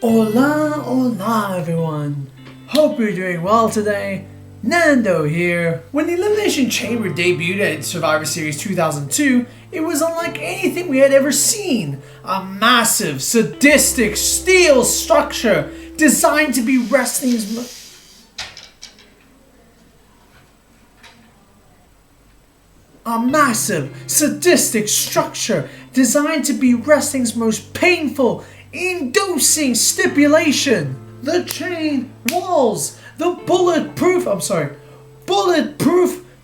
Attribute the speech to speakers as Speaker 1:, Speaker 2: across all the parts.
Speaker 1: Hola, hola everyone. Hope you're doing well today. Nando here. When the Elimination Chamber debuted at Survivor Series 2002, it was unlike anything we had ever seen. A massive, sadistic steel structure designed to be wrestling's most painful, inducing stipulation. The chain walls, the bulletproof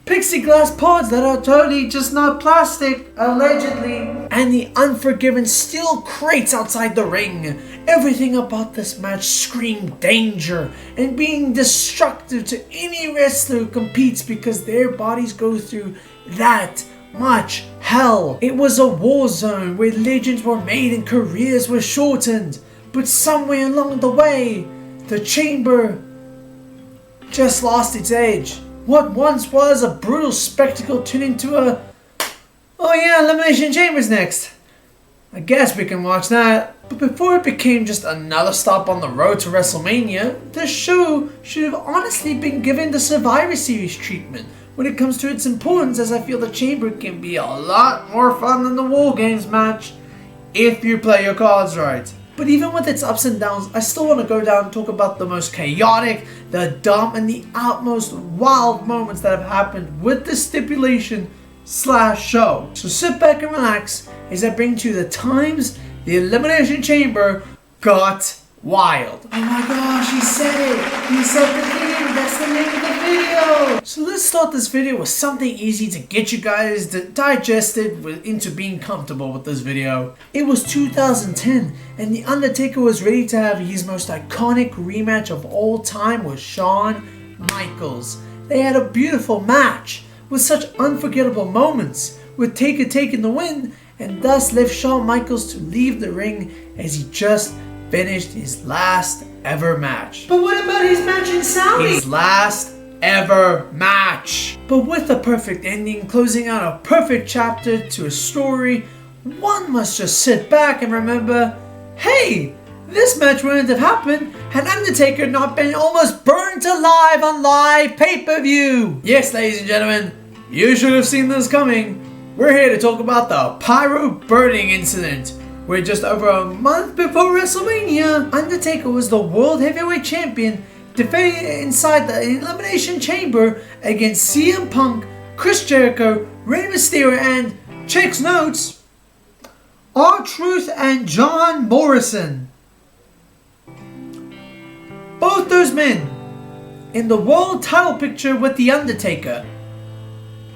Speaker 1: plexiglass pods that are totally just not plastic, allegedly, and the unforgiven steel crates outside the ring. Everything about this match screamed danger and being destructive to any wrestler who competes because their bodies go through that much hell. It was a war zone where legends were made and careers were shortened. But somewhere along the way, the chamber just lost its edge. What once was a brutal spectacle turned into a, oh yeah, Elimination Chamber's next. I guess we can watch that. But before it became just another stop on the road to WrestleMania, the show should have honestly been given the Survivor Series treatment when it comes to its importance, as I feel the Chamber can be a lot more fun than the War Games match if you play your cards right. But even with its ups and downs, I still want to go down and talk about the most chaotic, the dumb, and the outmost wild moments that have happened with the stipulation / show. So sit back and relax as I bring to you the times the Elimination Chamber got wild. Oh my gosh, he said it! He said the name! That's the name of the video! So let's start this video with something easy to get you guys digested into being comfortable with this video. It was 2010 and The Undertaker was ready to have his most iconic rematch of all time with Shawn Michaels. They had a beautiful match with such unforgettable moments, with Taker taking the win and thus left Shawn Michaels to leave the ring as he just finished his last ever match. But what about his match in Saudi? His last ever match. But with a perfect ending, closing out a perfect chapter to a story, one must just sit back and remember, hey, this match wouldn't have happened had Undertaker not been almost burnt alive on live pay-per-view. Yes, ladies and gentlemen, you should have seen this coming. We're here to talk about the pyro burning incident, where just over a month before WrestleMania, Undertaker was the World Heavyweight Champion, defending inside the Elimination Chamber against CM Punk, Chris Jericho, Rey Mysterio, and, check notes, R-Truth and John Morrison. Both those men in the world title picture with The Undertaker.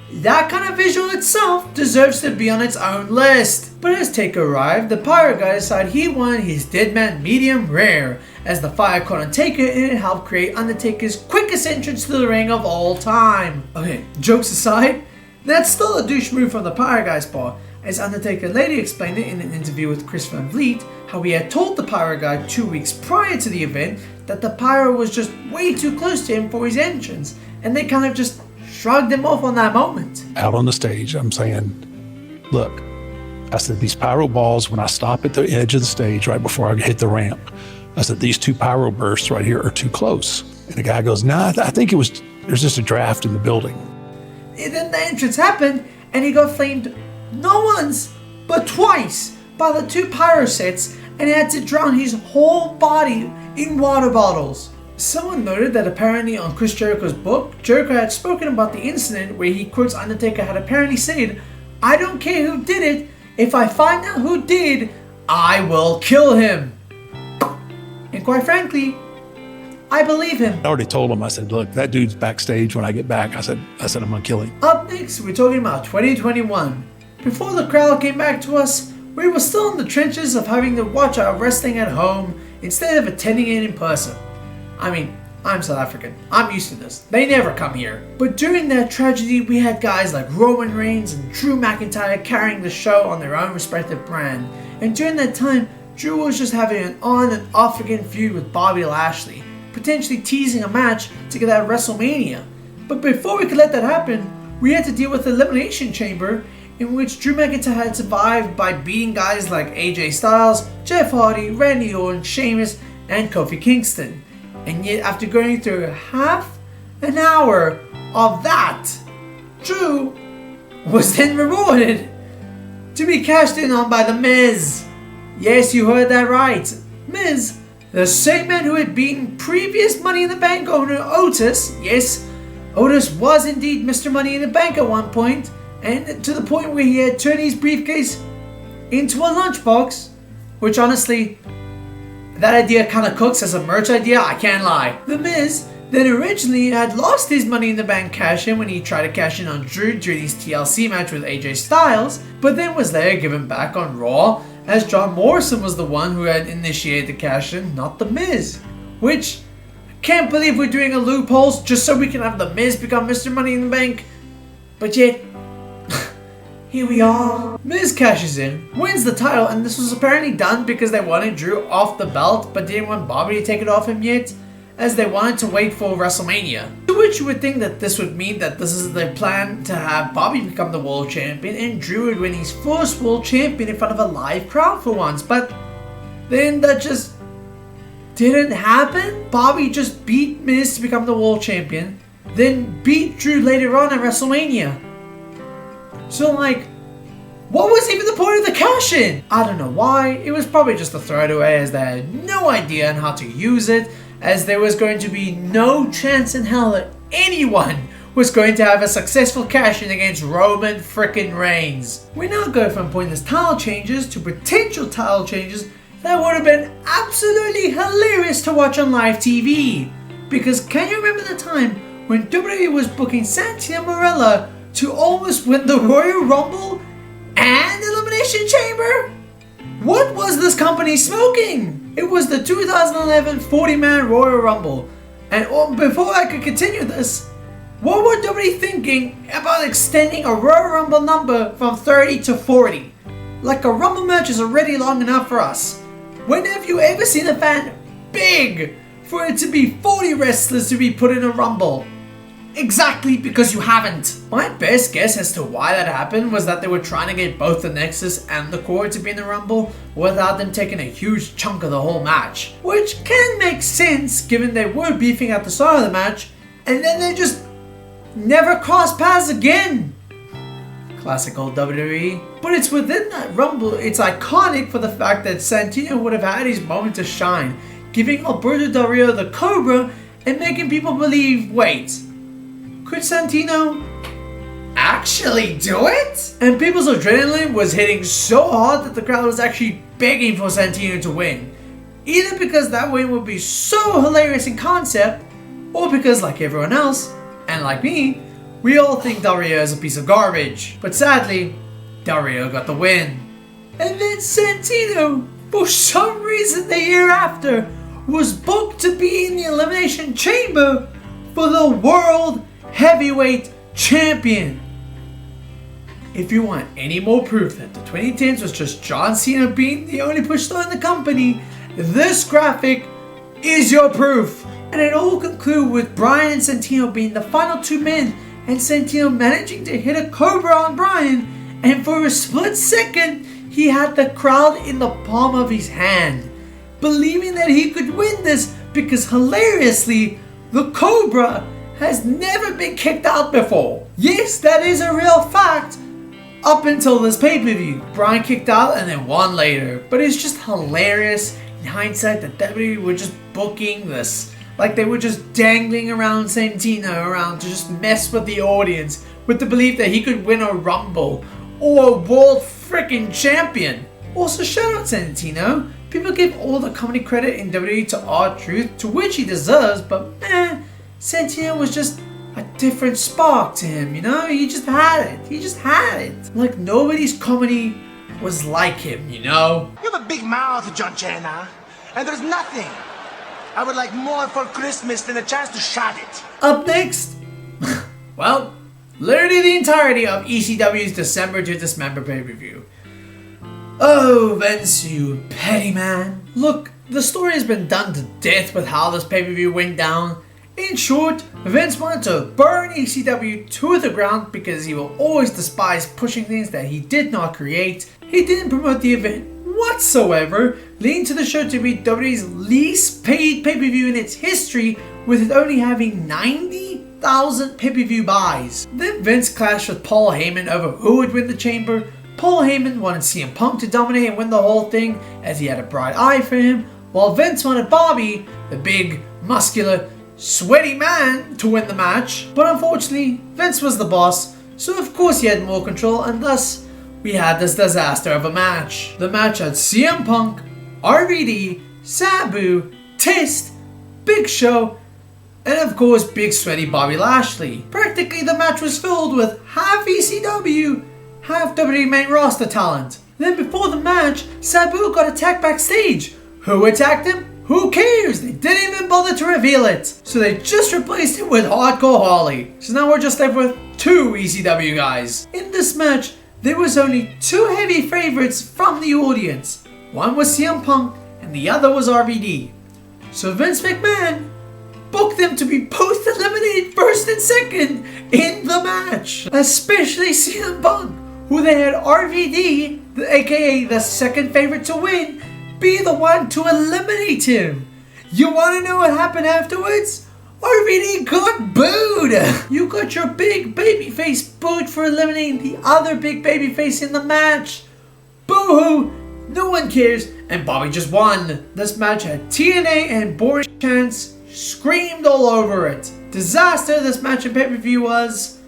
Speaker 1: That kind of visual itself deserves to be on its own list. But as Taker arrived, the Pyro guy decided he wanted his dead man medium rare, as the fire caught on Taker and it helped create Undertaker's quickest entrance to the ring of all time. Okay, jokes aside, that's still a douche move from the Pyro guy's part, as Undertaker later explained it in an interview with Chris Van Vliet, how he had told the Pyro guy 2 weeks prior to the event that the Pyro was just way too close to him for his entrance, and they kind of just shrugged him off on that moment.
Speaker 2: Out on the stage, I'm saying, look, I said, these pyro balls, when I stop at the edge of the stage right before I hit the ramp, I said, these two pyro bursts right here are too close. And the guy goes, nah, I think there's just a draft in the building.
Speaker 1: And then the entrance happened, and he got flamed not once, but twice by the two pyro sets, and he had to drown his whole body in water bottles. Someone noted that apparently on Chris Jericho's book, Jericho had spoken about the incident where he quotes Undertaker had apparently said, I don't care who did it, if I find out who did, I will kill him. And quite frankly, I believe him.
Speaker 2: I already told him, I said, look, that dude's backstage when I get back. I said, I'm gonna kill him.
Speaker 1: Up next, we're talking about 2021. Before the crowd came back to us, we were still in the trenches of having to watch our wrestling at home instead of attending it in person. I mean, I'm South African. I'm used to this. They never come here. But during that tragedy, we had guys like Roman Reigns and Drew McIntyre carrying the show on their own respective brand. And during that time, Drew was just having an on and off again feud with Bobby Lashley, potentially teasing a match to get at WrestleMania. But before we could let that happen, we had to deal with the Elimination Chamber, in which Drew McIntyre had survived by beating guys like AJ Styles, Jeff Hardy, Randy Orton, Sheamus, and Kofi Kingston. And yet after going through half an hour of that, Drew was then rewarded to be cashed in on by The Miz. Yes, you heard that right. Miz, the same man who had beaten previous Money in the Bank owner Otis. Yes, Otis was indeed Mr. Money in the Bank at one point, and to the point where he had turned his briefcase into a lunchbox, which honestly, that idea kind of cooks as a merch idea, I can't lie. The Miz then originally had lost his Money in the Bank cash-in when he tried to cash in on Drew during his TLC match with AJ Styles, but then was later given back on Raw, as John Morrison was the one who had initiated the cash-in, not The Miz. Which, I can't believe we're doing a loophole just so we can have The Miz become Mr. Money in the Bank. But yet, here we are. Miz cashes in, wins the title, and this was apparently done because they wanted Drew off the belt, but didn't want Bobby to take it off him yet, as they wanted to wait for WrestleMania. To which you would think that this would mean that this is their plan to have Bobby become the world champion and Drew would win his first world champion in front of a live crowd for once, but then that just didn't happen. Bobby just beat Miz to become the world champion, then beat Drew later on at WrestleMania. So like, what was even the point of the cash-in? I don't know why. It was probably just a throwaway as they had no idea on how to use it, as there was going to be no chance in hell that anyone was going to have a successful cash-in against Roman frickin' Reigns. We now go from pointless title changes to potential title changes that would have been absolutely hilarious to watch on live TV. Because can you remember the time when WWE was booking Santino Marella to almost win the Royal Rumble and Elimination Chamber? What was this company smoking? It was the 2011 40-man Royal Rumble. And before I could continue this, what were WWE thinking about extending a Royal Rumble number from 30 to 40? Like a Rumble match is already long enough for us. When have you ever seen a fan big for it to be 40 wrestlers to be put in a Rumble? Exactly, because you haven't. My best guess as to why that happened was that they were trying to get both the Nexus and the Core to be in the Rumble without them taking a huge chunk of the whole match. Which can make sense given they were beefing at the start of the match and then they just never crossed paths again. Classic old WWE. But it's within that Rumble, it's iconic for the fact that Santino would have had his moment to shine, giving Alberto Del Rio the Cobra and making people believe, wait, could Santino actually do it? And people's adrenaline was hitting so hard that the crowd was actually begging for Santino to win. Either because that win would be so hilarious in concept, or because like everyone else, and like me, we all think Del Rio is a piece of garbage. But sadly, Del Rio got the win. And then Santino, for some reason the year after, was booked to be in the Elimination Chamber for the World Heavyweight Champion. If you want any more proof that the 2010s was just John Cena being the only push star in the company, this graphic is your proof. And it all concluded with Bryan and Santino being the final two men, and Santino managing to hit a Cobra on Bryan, and for a split second he had the crowd in the palm of his hand, believing that he could win this because hilariously the Cobra has never been kicked out before. Yes, that is a real fact. Up until this pay-per-view, Bryan kicked out and then won later. But it's just hilarious in hindsight that WWE were just booking this. Like they were just dangling around Santino around to just mess with the audience with the belief that he could win a Rumble or a World Frickin' Champion. Also, shout out Santino. People give all the comedy credit in WWE to R-Truth, to which he deserves, but Santino was just a different spark to him, you know? He just had it. He just had it. Like nobody's comedy was like him, you know?
Speaker 3: You have a big mouth, John Cena, and there's nothing I would like more for Christmas than a chance to shot it.
Speaker 1: Up next, well, literally the entirety of ECW's December to Dismember pay-per-view. Oh, Vince, you petty man. Look, the story has been done to death with how this pay-per-view went down. In short, Vince wanted to burn ECW to the ground because he will always despise pushing things that he did not create. He didn't promote the event whatsoever leading to the show to be WWE's least paid pay-per-view in its history, with it only having 90,000 pay-per-view buys. Then Vince clashed with Paul Heyman over who would win the Chamber. Paul Heyman wanted CM Punk to dominate and win the whole thing, as he had a bright eye for him, while Vince wanted Bobby, the big, muscular, sweaty man, to win the match. But unfortunately, Vince was the boss, so of course he had more control, and thus we had this disaster of a match. The match had CM Punk, RVD, Sabu, Test, Big Show, and of course big sweaty Bobby Lashley. Practically the match was filled with half ECW, half WWE main roster talent. Then before the match, Sabu got attacked backstage. Who attacked him? Who cares? They didn't even bother to reveal it. So they just replaced him with Hardcore Holly. So now we're just left with 2 ECW guys. In this match, there was only 2 heavy favorites from the audience. One was CM Punk and the other was RVD. So Vince McMahon booked them to be both eliminated first and second in the match. Especially CM Punk, who they had RVD, aka the second favorite to win, be the one to eliminate him. You want to know what happened afterwards? RVD got booed. You got your big babyface booed for eliminating the other big babyface in the match. Boo-hoo. No one cares, and Bobby just won. This match had TNA and Boris chants screamed all over it. Disaster this match in pay-per-view was.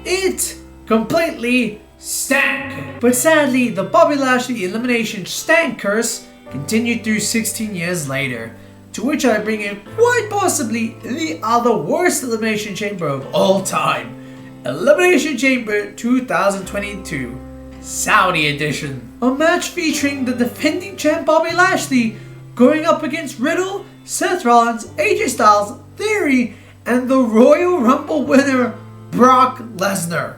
Speaker 1: It completely stank. But sadly, the Bobby Lashley Elimination stank curse continued through 16 years later, to which I bring in quite possibly the other worst Elimination Chamber of all time, Elimination Chamber 2022, Saudi Edition. A match featuring the defending champ Bobby Lashley going up against Riddle, Seth Rollins, AJ Styles, Theory, and the Royal Rumble winner, Brock Lesnar.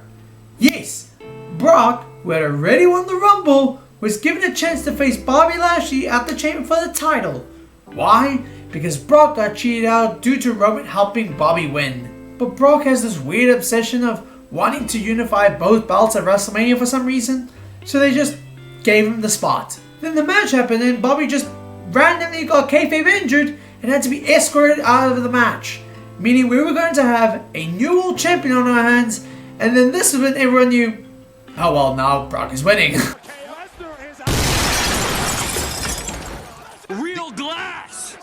Speaker 1: Yes, Brock, who had already won the Rumble, was given a chance to face Bobby Lashley at the Chamber for the title. Why? Because Brock got cheated out due to Roman helping Bobby win. But Brock has this weird obsession of wanting to unify both belts at WrestleMania for some reason, so they just gave him the spot. Then the match happened and Bobby just randomly got kayfabe injured and had to be escorted out of the match, meaning we were going to have a new world champion on our hands, and then this is when everyone knew, oh well, now Brock is winning.
Speaker 4: Real glass!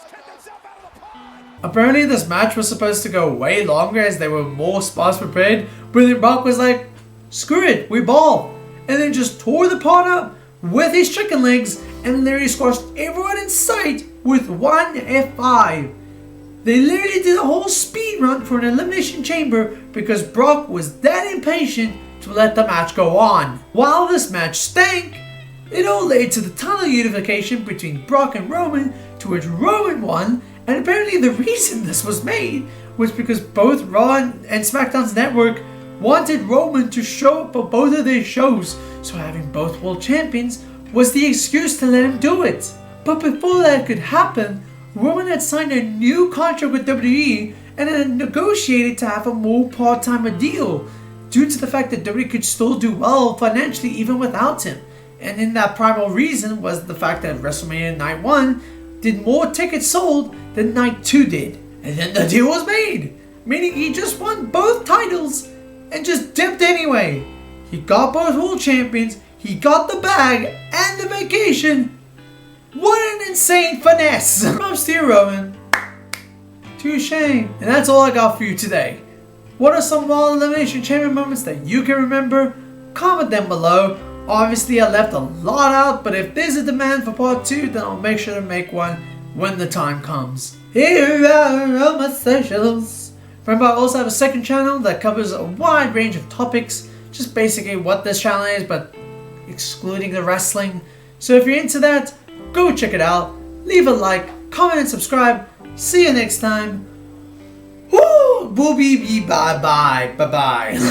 Speaker 1: Apparently this match was supposed to go way longer as there were more spots prepared, but then Brock was like, screw it, we ball, and then just tore the pot up with his chicken legs and literally squashed everyone in sight with one F5. They literally did a whole speed run for an Elimination Chamber because Brock was that impatient to let the match go on. While this match stank, it all led to the title unification between Brock and Roman, to which Roman won, and apparently the reason this was made was because both Raw and SmackDown's network wanted Roman to show up for both of their shows, so having both world champions was the excuse to let him do it. But before that could happen, Roman had signed a new contract with WWE and had negotiated to have a more part-time deal, due to the fact that WWE could still do well financially even without him. And in that primal reason was the fact that WrestleMania Night 1 did more tickets sold than Night 2 did. And then the deal was made, meaning he just won both titles and just dipped anyway. He got both world champions, he got the bag and the vacation. What an insane finesse! Props to you, Roman. Touche. And that's all I got for you today. What are some wild Elimination Chamber moments that you can remember? Comment them below. Obviously I left a lot out, but if there's a demand for part 2, then I'll make sure to make one when the time comes. Here are all my socials. Remember, I also have a second channel that covers a wide range of topics, just basically what this channel is, but excluding the wrestling. So if you're into that, go check it out. Leave a like, comment and subscribe. See you next time. Woo! Booby bye bye. Bye bye.